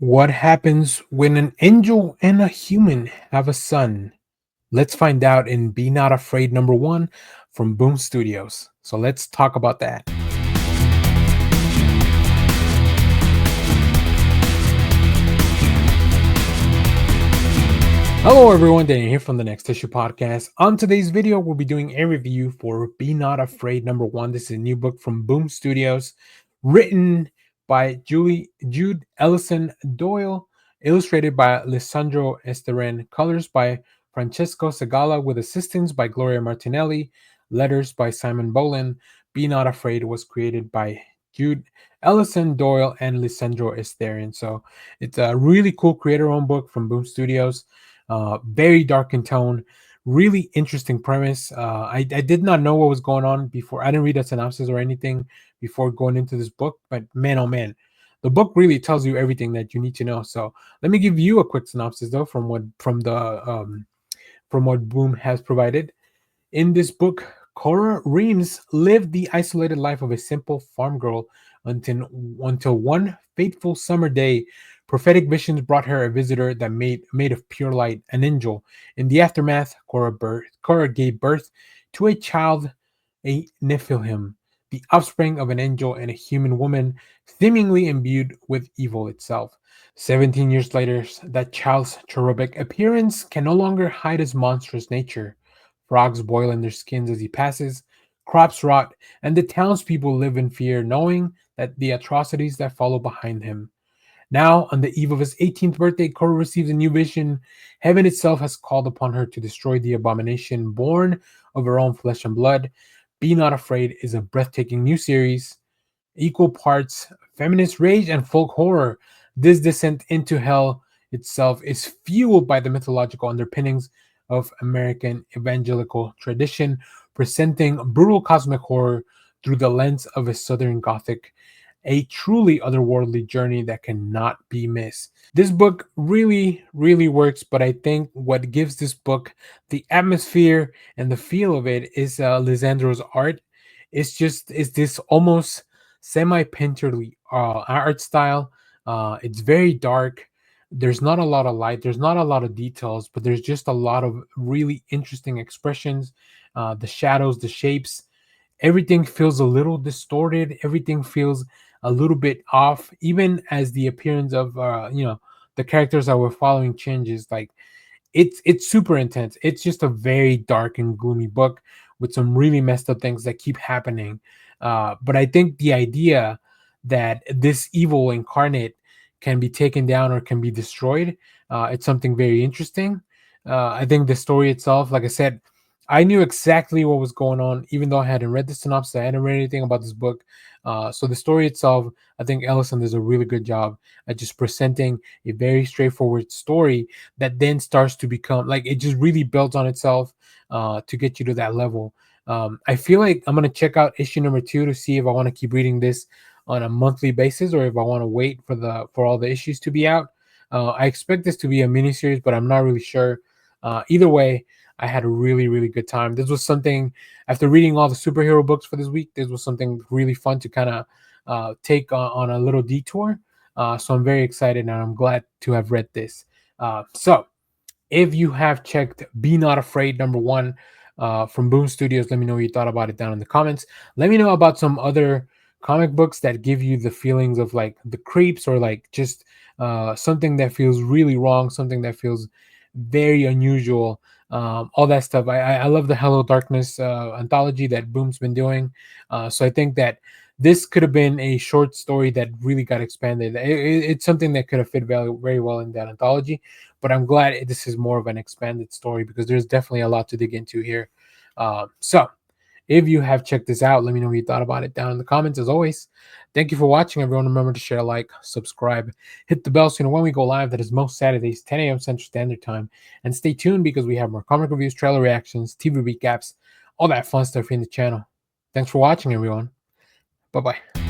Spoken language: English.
What happens when an angel and a human have a son? Let's find out in Be Not Afraid number one from Boom Studios. So let's talk about that. Hello everyone, Daniel here from the Next Issue Podcast. On today's video, we'll be doing a review for Be Not Afraid number one. This is a new book from Boom Studios, written by Jude Ellison Doyle, illustrated by Lisandro Estherren, colors by Francesco Segala, with assistance by Gloria Martinelli, letters by Simon Bolin. Be Not Afraid was created by Jude Ellison Doyle and Lisandro Estherren. So it's a really cool creator-owned book from Boom Studios. Very dark in tone, really interesting premise. I did not know what was going on before. I didn't read a synopsis or anything before going into this book, but man, oh man, the book really tells you everything that you need to know. So let me give you a quick synopsis though from what Boom has provided. In this book, Cora Reams lived the isolated life of a simple farm girl until one fateful summer day, prophetic visions brought her a visitor that made of pure light, an angel. In the aftermath, Cora gave birth to a child, a Nephilim, the offspring of an angel and a human woman, seemingly imbued with evil itself. 17 years later, that child's cherubic appearance can no longer hide his monstrous nature. Frogs boil in their skins as he passes, crops rot, and the townspeople live in fear, knowing that the atrocities that follow behind him. Now, on the eve of his 18th birthday, Cora receives a new vision. Heaven itself has called upon her to destroy the abomination born of her own flesh and blood. Be Not Afraid is a breathtaking new series, equal parts feminist rage and folk horror. This descent into hell itself is fueled by the mythological underpinnings of American Evangelical tradition, presenting brutal cosmic horror through the lens of a Southern Gothic, a truly otherworldly journey that cannot be missed. This book really works, but I think what gives this book the atmosphere and the feel of it is Lisandro's art. It's this almost semi-painterly art style. It's very dark. There's not a lot of light. There's not a lot of details, but there's just a lot of really interesting expressions. The shadows, the shapes, everything feels a little distorted. Everything feels a little bit off, even as the appearance of the characters that we're following changes. Like it's super intense. It's just a very dark and gloomy book with some really messed up things that keep happening. But I think the idea that this evil incarnate can be taken down or can be destroyed, it's something very interesting. I think the story itself, like I said, I knew exactly what was going on, even though I hadn't read the synopsis. I hadn't read anything about this book. So the story itself, I think Ellison does a really good job at just presenting a very straightforward story that then starts to become like it just really builds on itself to get you to that level. I feel like I'm gonna check out issue number two to see if I want to keep reading this on a monthly basis or if I want to wait for all the issues to be out. I expect this to be a mini series, but I'm not really sure. Either way, I had a really good time. This was something after reading all the superhero books for this week. This was something really fun to kind of take on a little detour. So I'm very excited and I'm glad to have read this. So if you have checked Be Not Afraid number one from Boom Studios, let me know what you thought about it down in the comments. Let me know about some other comic books that give you the feelings of like the creeps or like just something that feels really wrong, something that feels very unusual, all that stuff. I love the Hello Darkness anthology that Boom's been doing. So I think that this could have been a short story that really got expanded. It's something that could have fit very well in that anthology, but I'm glad this is more of an expanded story because there's definitely a lot to dig into here. So if you have checked this out, let me know what you thought about it down in the comments. As always, thank you for watching, everyone. Remember to share, like, subscribe, hit the bell so you know when we go live. That is most Saturdays, 10 a.m. Central Standard Time. And stay tuned because we have more comic reviews, trailer reactions, TV recaps, all that fun stuff in the channel. Thanks for watching, everyone. Bye-bye.